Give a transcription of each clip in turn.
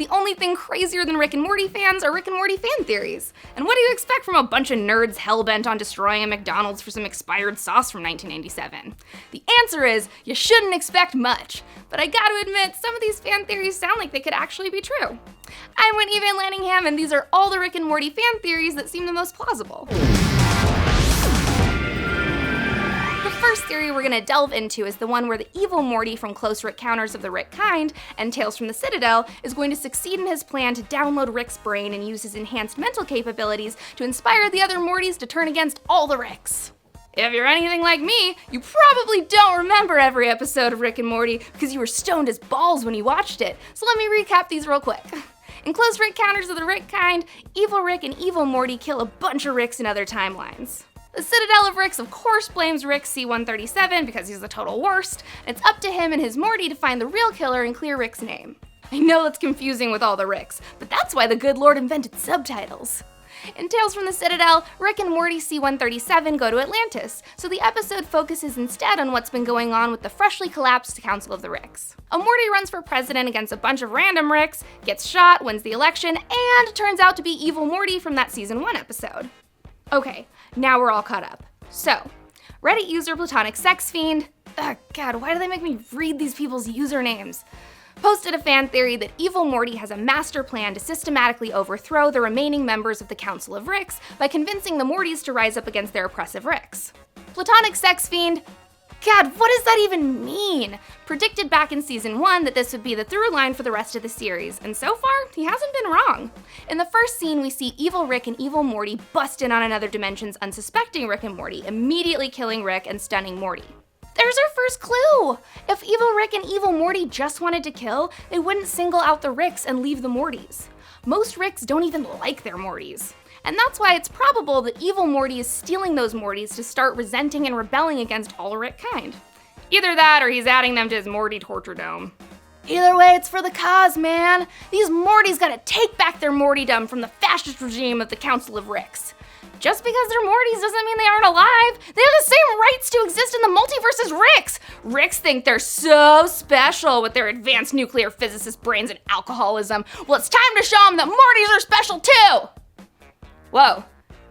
The only thing crazier than Rick and Morty fans are Rick and Morty fan theories. And what do you expect from a bunch of nerds hell-bent on destroying a McDonald's for some expired sauce from 1997? The answer is, you shouldn't expect much. But I gotta admit, some of these fan theories sound like they could actually be true. I'm Whitney Van Lanningham, and these are all the Rick and Morty fan theories that seem the most plausible. The first theory we're gonna delve into is the one where the evil Morty from Close Rick Counters of the Rick Kind and Tales from the Citadel is going to succeed in his plan to download Rick's brain and use his enhanced mental capabilities to inspire the other Mortys to turn against all the Ricks. If you're anything like me, you probably don't remember every episode of Rick and Morty because you were stoned as balls when you watched it, so let me recap these real quick. In Close Rick Counters of the Rick Kind, evil Rick and evil Morty kill a bunch of Ricks in other timelines. The Citadel of Ricks, of course, blames Rick C-137 because he's the total worst, and it's up to him and his Morty to find the real killer and clear Rick's name. I know that's confusing with all the Ricks, but that's why the good Lord invented subtitles. In Tales from the Citadel, Rick and Morty C-137 go to Atlantis, so the episode focuses instead on what's been going on with the freshly collapsed Council of the Ricks. A Morty runs for president against a bunch of random Ricks, gets shot, wins the election, and turns out to be evil Morty from that season 1 episode. Okay, now we're all caught up. So, Reddit user Platonic Sex Fiend, God, why do they make me read these people's usernames? Posted a fan theory that evil Morty has a master plan to systematically overthrow the remaining members of the Council of Ricks by convincing the Mortys to rise up against their oppressive Ricks. Platonic Sex Fiend, God, what does that even mean? Predicted back in season 1 that this would be the through line for the rest of the series, and so far, he hasn't been wrong. In the first scene, we see evil Rick and evil Morty bust in on another dimension's unsuspecting Rick and Morty, immediately killing Rick and stunning Morty. There's our first clue! If evil Rick and evil Morty just wanted to kill, they wouldn't single out the Ricks and leave the Mortys. Most Ricks don't even like their Mortys. And that's why it's probable that evil Morty is stealing those Mortys to start resenting and rebelling against all Rick kind. Either that or he's adding them to his Morty torture dome. Either way, it's for the cause, man! These Mortys gotta take back their Mortydom from the fascist regime of the Council of Ricks. Just because they're Mortys doesn't mean they aren't alive. They have the same rights to exist in the multiverse as Ricks. Ricks think they're so special with their advanced nuclear physicist brains and alcoholism. Well, it's time to show them that Mortys are special too! Whoa,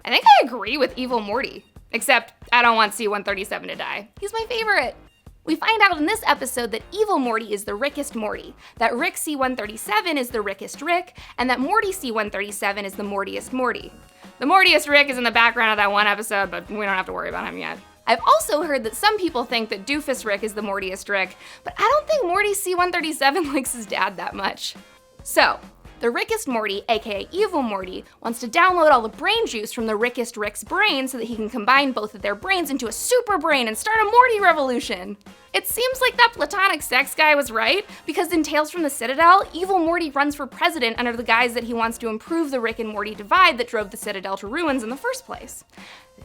I think I agree with evil Morty. Except, I don't want C-137 to die. He's my favorite. We find out in this episode that evil Morty is the Rickest Morty, that Rick C-137 is the Rickest Rick, and that Morty C-137 is the Mortiest Morty. The Mortiest Rick is in the background of that one episode, but we don't have to worry about him yet. I've also heard that some people think that Doofus Rick is the Mortiest Rick, but I don't think Morty C-137 likes his dad that much. So, the Rickest Morty, aka Evil Morty, wants to download all the brain juice from the Rickest Rick's brain so that he can combine both of their brains into a super brain and start a Morty revolution. It seems like that platonic sex guy was right, because in Tales from the Citadel, Evil Morty runs for president under the guise that he wants to improve the Rick and Morty divide that drove the Citadel to ruins in the first place.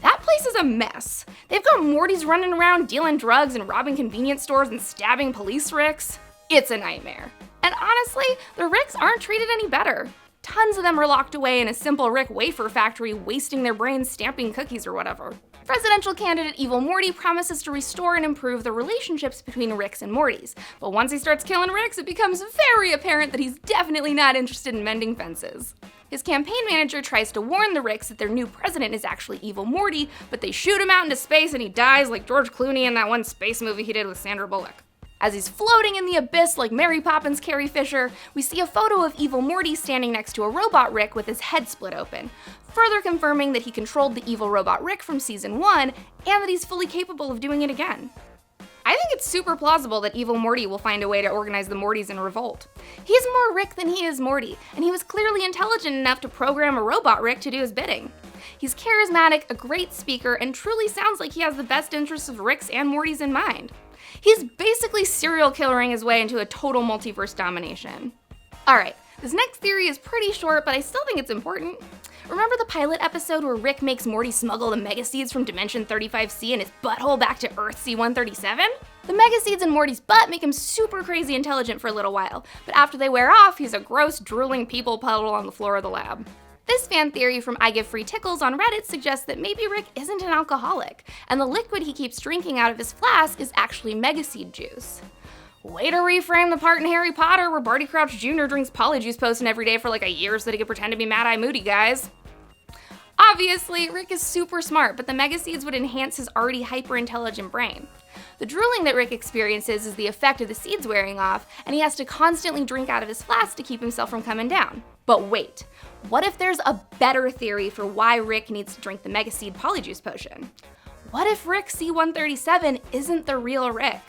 That place is a mess. They've got Mortys running around dealing drugs and robbing convenience stores and stabbing police Ricks. It's a nightmare. And honestly, the Ricks aren't treated any better. Tons of them are locked away in a simple Rick wafer factory, wasting their brains stamping cookies or whatever. Presidential candidate Evil Morty promises to restore and improve the relationships between Ricks and Mortys, but once he starts killing Ricks, it becomes very apparent that he's definitely not interested in mending fences. His campaign manager tries to warn the Ricks that their new president is actually Evil Morty, but they shoot him out into space and he dies like George Clooney in that one space movie he did with Sandra Bullock. As he's floating in the abyss like Mary Poppins Carrie Fisher, we see a photo of Evil Morty standing next to a robot Rick with his head split open, further confirming that he controlled the evil robot Rick from season 1, and that he's fully capable of doing it again. I think it's super plausible that Evil Morty will find a way to organize the Mortys in revolt. He's more Rick than he is Morty, and he was clearly intelligent enough to program a robot Rick to do his bidding. He's charismatic, a great speaker, and truly sounds like he has the best interests of Ricks and Mortys in mind. He's basically serial killering his way into a total multiverse domination. Alright, this next theory is pretty short, but I still think it's important. Remember the pilot episode where Rick makes Morty smuggle the megaseeds from Dimension 35C and his butthole back to Earth C-137? The megaseeds in Morty's butt make him super crazy intelligent for a little while, but after they wear off, he's a gross, drooling people puddle on the floor of the lab. This fan theory from I Give Free Tickles on Reddit suggests that maybe Rick isn't an alcoholic, and the liquid he keeps drinking out of his flask is actually megaseed juice. Way to reframe the part in Harry Potter where Barty Crouch Jr. drinks Polyjuice Potion every day for like a year so that he could pretend to be Mad-Eye Moody, guys. Obviously, Rick is super smart, but the megaseeds would enhance his already hyper-intelligent brain. The drooling that Rick experiences is the effect of the seeds wearing off, and he has to constantly drink out of his flask to keep himself from coming down. But wait, what if there's a better theory for why Rick needs to drink the megaseed Polyjuice Potion? What if Rick C-137 isn't the real Rick?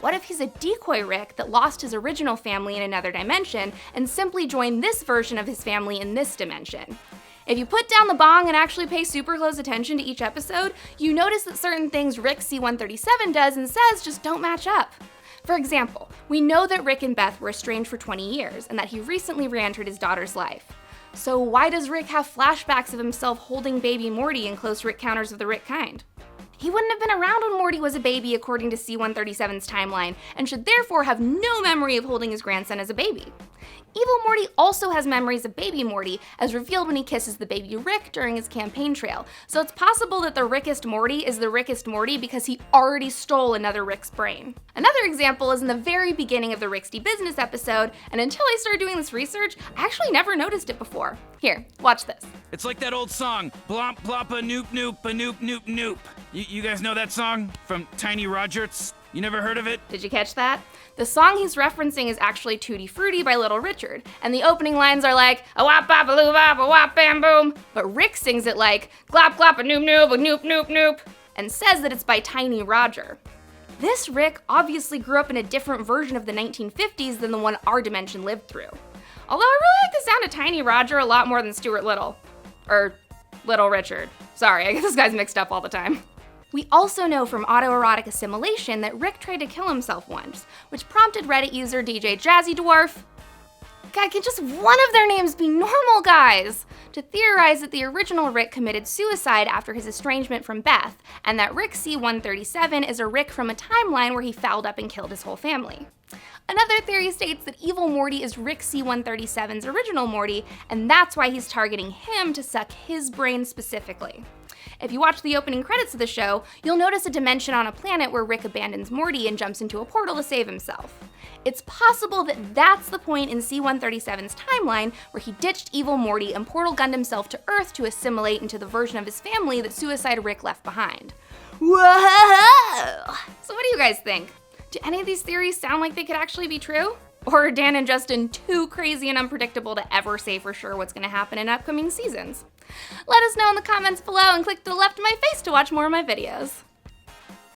What if he's a decoy Rick that lost his original family in another dimension and simply joined this version of his family in this dimension? If you put down the bong and actually pay super close attention to each episode, you notice that certain things Rick C-137 does and says just don't match up. For example, we know that Rick and Beth were estranged for 20 years and that he recently re-entered his daughter's life. So why does Rick have flashbacks of himself holding baby Morty in Close Rick Counters of the Rick Kind? He wouldn't have been around when Morty was a baby according to C-137's timeline, and should therefore have no memory of holding his grandson as a baby. Evil Morty also has memories of baby Morty, as revealed when he kisses the baby Rick during his campaign trail, so it's possible that the Rickest Morty is the Rickest Morty because he already stole another Rick's brain. Another example is in the very beginning of the Ricksty Business episode, and until I started doing this research, I actually never noticed it before. Here, watch this. It's like that old song, blomp blop a noop noop a noop noop noop. You guys know that song from Tiny Rogers? You never heard of it? Did you catch that? The song he's referencing is actually Tutti Frutti by Little Richard, and the opening lines are like, a wop bop a loo bop a wop bam boom, but Rick sings it like, glop glop a noop noop a noop noop noop, and says that it's by Tiny Roger. This Rick obviously grew up in a different version of the 1950s than the one our dimension lived through. Although I really like the sound of Tiny Roger a lot more than Stuart Little. Or Little Richard. Sorry, I get this guy's mixed up all the time. We also know from autoerotic assimilation that Rick tried to kill himself once, which prompted Reddit user DJ Jazzy Dwarf, God, can just one of their names be normal, guys? To theorize that the original Rick committed suicide after his estrangement from Beth, and that Rick C-137 is a Rick from a timeline where he fouled up and killed his whole family. Another theory states that Evil Morty is Rick C-137's original Morty, and that's why he's targeting him to suck his brain specifically. If you watch the opening credits of the show, you'll notice a dimension on a planet where Rick abandons Morty and jumps into a portal to save himself. It's possible that that's the point in C-137's timeline where he ditched Evil Morty and portal gunned himself to Earth to assimilate into the version of his family that Suicide Rick left behind. Whoa! So what do you guys think? Do any of these theories sound like they could actually be true? Or are Dan and Justin too crazy and unpredictable to ever say for sure what's gonna happen in upcoming seasons? Let us know in the comments below and click to the left of my face to watch more of my videos.